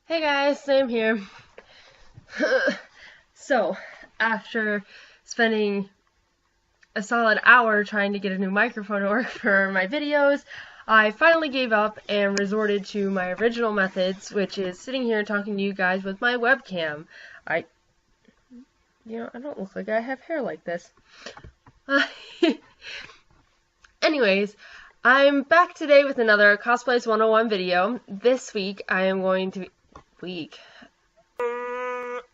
Hey guys, Sam here. So, after spending a solid hour trying to get a new microphone to work for my videos, I finally gave up and resorted to my original methods, which is sitting here talking to you guys with my webcam. I don't look like I have hair like this. Anyways, I'm back today with another Cosplays 101 video. This week, I am going to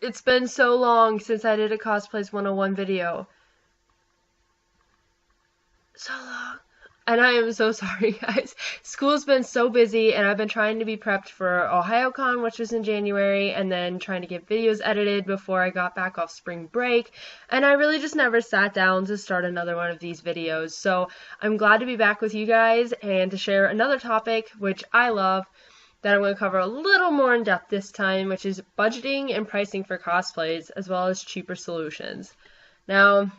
It's been so long since I did a Cosplays 101 video. So long. And I am so sorry, guys. School's been so busy, and I've been trying to be prepped for OhioCon, which was in January, and then trying to get videos edited before I got back off spring break. And I really just never sat down to start another one of these videos. So I'm glad to be back with you guys and to share another topic, which I love, that I'm going to cover a little more in depth this time, which is budgeting and pricing for cosplays, as well as cheaper solutions. Now,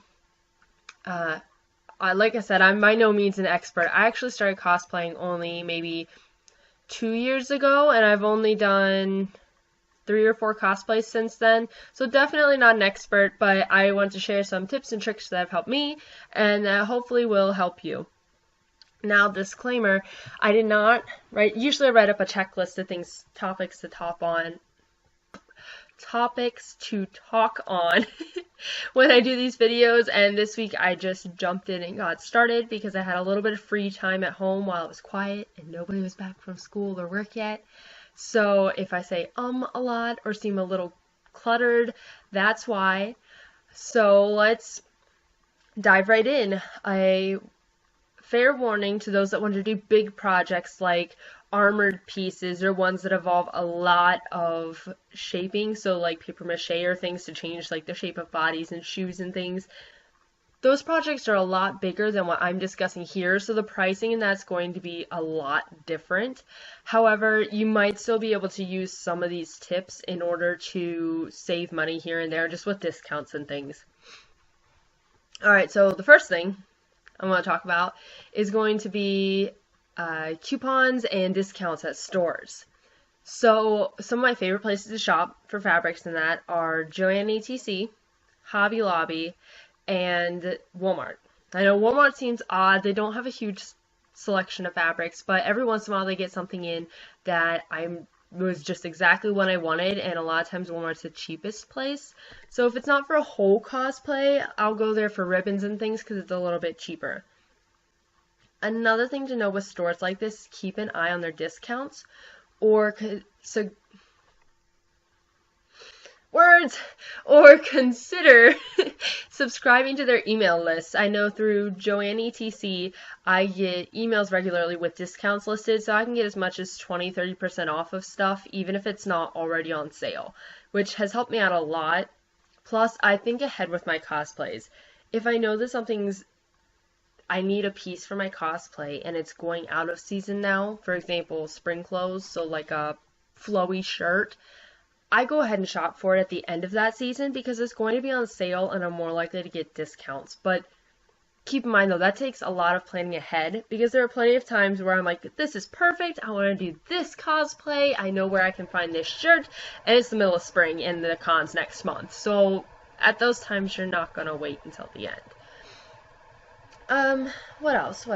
like I said, I'm by no means an expert. I actually started cosplaying only maybe 2 years ago, and I've only done 3 or 4 cosplays since then. So definitely not an expert, but I want to share some tips and tricks that have helped me, and that hopefully will help you. Now, disclaimer, I did not usually I write up a checklist of topics to talk on when I do these videos, and this week I just jumped in and got started because I had a little bit of free time at home while it was quiet and nobody was back from school or work yet. So if I say a lot or seem a little cluttered, that's why. So let's dive right in. Fair warning to those that want to do big projects like armored pieces or ones that involve a lot of shaping, so like paper mache or things to change like the shape of bodies and shoes and things. Those projects are a lot bigger than what I'm discussing here, so the pricing in that's going to be a lot different. However, you might still be able to use some of these tips in order to save money here and there, just with discounts and things. Alright, so the first thing I want to talk about is going to be coupons and discounts at stores. So some of my favorite places to shop for fabrics and that are Joann ETC, Hobby Lobby, and Walmart. I know Walmart seems odd. They don't have a huge selection of fabrics, but every once in a while they get something in that was just exactly what I wanted, and a lot of times Walmart's the cheapest place. So if it's not for a whole cosplay, I'll go there for ribbons and things because it's a little bit cheaper. Another thing to know with stores like this, keep an eye on their discounts or consider subscribing to their email lists. I know through Joann ETC, I get emails regularly with discounts listed, so I can get as much as 20-30% off of stuff, even if it's not already on sale, which has helped me out a lot. Plus, I think ahead with my cosplays. If I know that I need a piece for my cosplay and it's going out of season now, for example, spring clothes, so like a flowy shirt, I go ahead and shop for it at the end of that season because it's going to be on sale and I'm more likely to get discounts. But keep in mind though, that takes a lot of planning ahead because there are plenty of times where I'm like, this is perfect, I want to do this cosplay, I know where I can find this shirt, and it's the middle of spring and the con's next month. So at those times, you're not going to wait until the end. What else?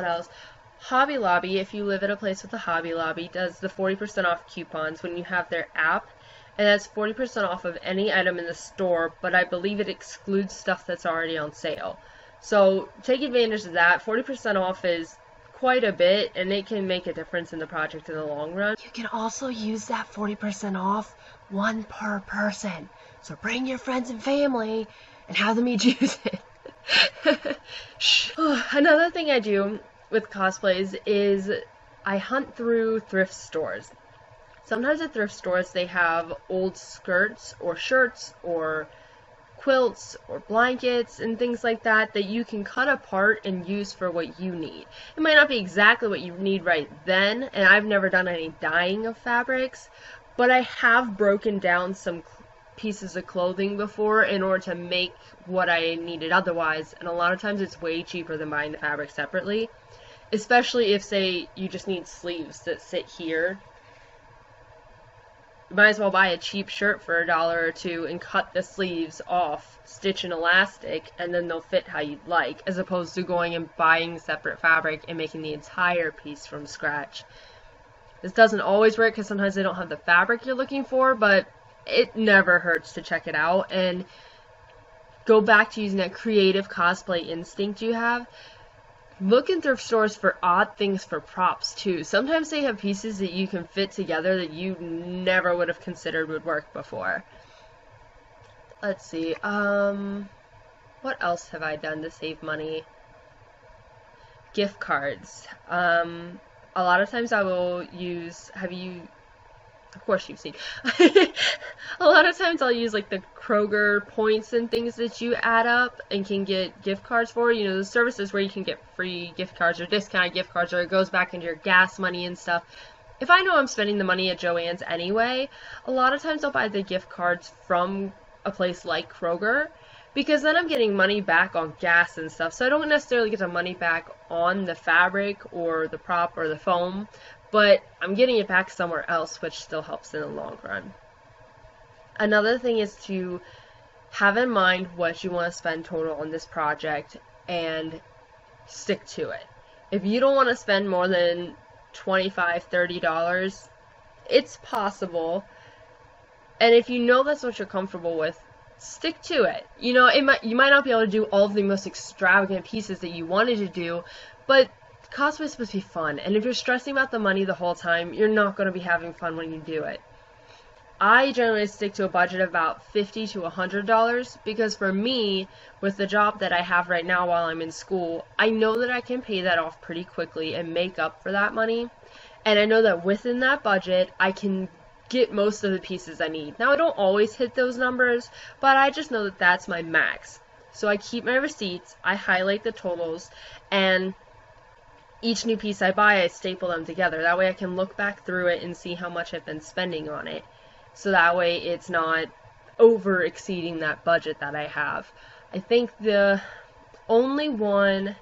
Hobby Lobby, if you live at a place with a Hobby Lobby, does the 40% off coupons when you have their app, and that's 40% off of any item in the store, but I believe it excludes stuff that's already on sale. So take advantage of that. 40% off is quite a bit, and it can make a difference in the project in the long run. You can also use that 40% off one per person. So bring your friends and family and have them each use it. Another thing I do with cosplays is I hunt through thrift stores. Sometimes at thrift stores they have old skirts or shirts or quilts or blankets and things like that that you can cut apart and use for what you need. It might not be exactly what you need right then, and I've never done any dyeing of fabrics, but I have broken down some pieces of clothing before in order to make what I needed otherwise, and a lot of times it's way cheaper than buying the fabric separately, especially if, say, you just need sleeves that sit here You might as well buy a cheap shirt for $1 or $2 and cut the sleeves off, stitch an elastic, and then they'll fit how you'd like, as opposed to going and buying separate fabric and making the entire piece from scratch. This doesn't always work because sometimes they don't have the fabric you're looking for, but it never hurts to check it out and go back to using that creative cosplay instinct you have. Look in thrift stores for odd things for props too. Sometimes they have pieces that you can fit together that you never would have considered would work before. Let's see, what else have I done to save money? Gift cards. A lot of times I will use, of course you've seen, a lot of times I'll use like the Kroger points and things that you add up and can get gift cards for. You know, the services where you can get free gift cards or discounted gift cards, or it goes back into your gas money and stuff. If I know I'm spending the money at Joann's anyway, a lot of times I'll buy the gift cards from a place like Kroger, because then I'm getting money back on gas and stuff. So I don't necessarily get the money back on the fabric or the prop or the foam, but I'm getting it back somewhere else, which still helps in the long run. Another thing is to have in mind what you want to spend total on this project and stick to it. If you don't want to spend more than $25, $30, it's possible. And if you know that's what you're comfortable with, stick to it. You know, you might not be able to do all of the most extravagant pieces that you wanted to do, but cosplay is supposed to be fun. And if you're stressing about the money the whole time, you're not going to be having fun when you do it. I generally stick to a budget of about $50 to $100 because for me, with the job that I have right now while I'm in school, I know that I can pay that off pretty quickly and make up for that money. And I know that within that budget, I can get most of the pieces I need. Now, I don't always hit those numbers, but I just know that that's my max. So I keep my receipts, I highlight the totals, and each new piece I buy, I staple them together. That way I can look back through it and see how much I've been spending on it. So that way it's not over exceeding that budget that I have. I think the only one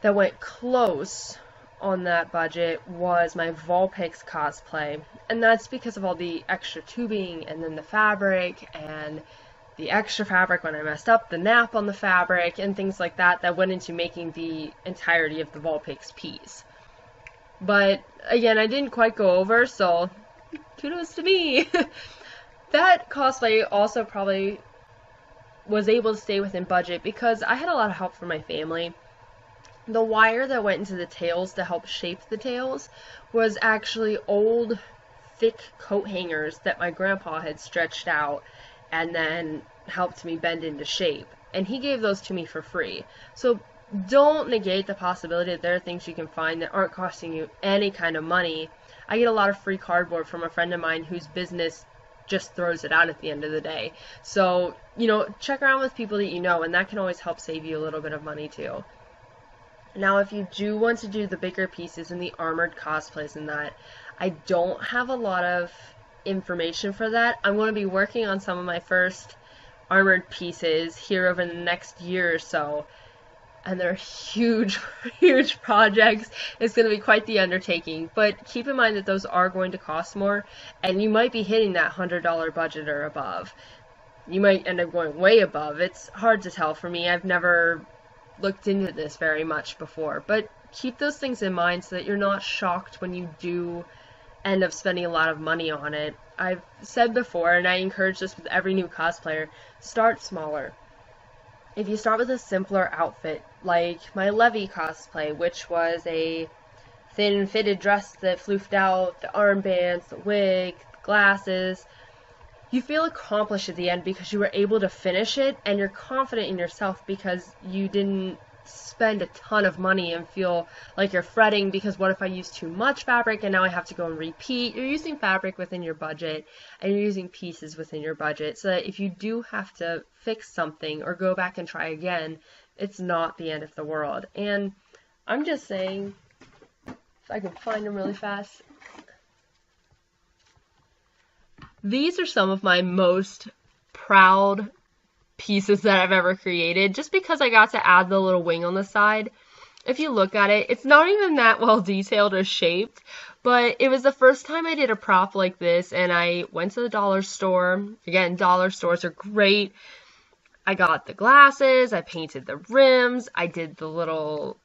that went close on that budget was my Vulpix cosplay, and that's because of all the extra tubing and then the fabric and the extra fabric when I messed up, the nap on the fabric and things like that that went into making the entirety of the Vulpix piece. But again, I didn't quite go over, so kudos to me. That cosplay also probably was able to stay within budget because I had a lot of help from my family. The wire that went into the tails to help shape the tails was actually old, thick coat hangers that my grandpa had stretched out and then helped me bend into shape. And he gave those to me for free. So don't negate the possibility that there are things you can find that aren't costing you any kind of money. I get a lot of free cardboard from a friend of mine whose business just throws it out at the end of the day. So, you know, check around with people that you know, and that can always help save you a little bit of money too. Now, if you do want to do the bigger pieces and the armored cosplays and that, I don't have a lot of information for that. I'm going to be working on some of my first armored pieces here over the next year or so, and they're huge, huge projects. It's going to be quite the undertaking, but keep in mind that those are going to cost more, and you might be hitting that $100 budget or above. You might end up going way above. It's hard to tell for me. I've never looked into this very much before, but keep those things in mind so that you're not shocked when you do end up spending a lot of money on it. I've said before, and I encourage this with every new cosplayer, start smaller. If you start with a simpler outfit, like my Levi cosplay, which was a thin fitted dress that floofed out, the armbands, the wig, the glasses, you feel accomplished at the end because you were able to finish it, and you're confident in yourself because you didn't spend a ton of money and feel like you're fretting because what if I use too much fabric and now I have to go and repeat. You're using fabric within your budget and you're using pieces within your budget so that if you do have to fix something or go back and try again, it's not the end of the world. And I'm just saying, if I can find them really fast, these are some of my most proud pieces that I've ever created, just because I got to add the little wing on the side. If you look at it, it's not even that well detailed or shaped, But it was the first time I did a prop like this, and I went to the dollar store. Again, dollar stores are great. I got the glasses, I painted the rims, I did the little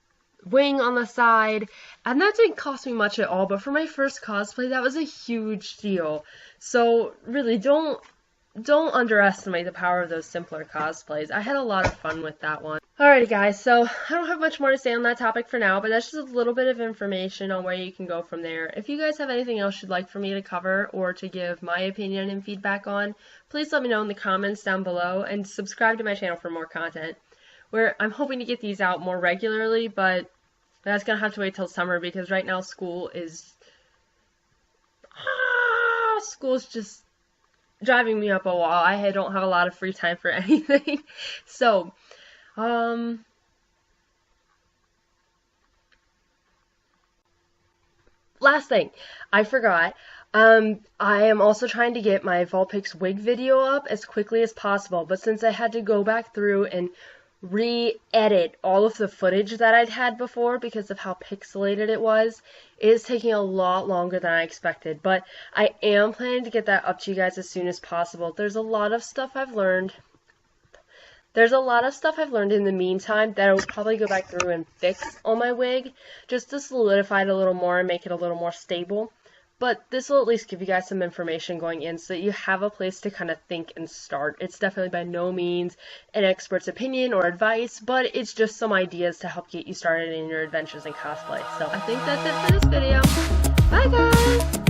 wing on the side, and that didn't cost me much at all, but for my first cosplay, that was a huge deal. So really, don't underestimate the power of those simpler cosplays. I had a lot of fun with that one. Alrighty guys, so I don't have much more to say on that topic for now, but that's just a little bit of information on where you can go from there. If you guys have anything else you'd like for me to cover or to give my opinion and feedback on, please let me know in the comments down below, and subscribe to my channel for more content. Where I'm hoping to get these out more regularly, but that's gonna have to wait till summer because right now school's just driving me up a wall. I don't have a lot of free time for anything. So, last thing, I forgot. I am also trying to get my Vulpix wig video up as quickly as possible, but since I had to go back through and re-edit all of the footage that I'd had before because of how pixelated it is taking a lot longer than I expected, but I am planning to get that up to you guys as soon as possible. There's a lot of stuff I've learned in the meantime that I will probably go back through and fix on my wig just to solidify it a little more and make it a little more stable. But this will at least give you guys some information going in so that you have a place to kind of think and start. It's definitely by no means an expert's opinion or advice, but it's just some ideas to help get you started in your adventures in cosplay. So I think that's it for this video. Bye guys!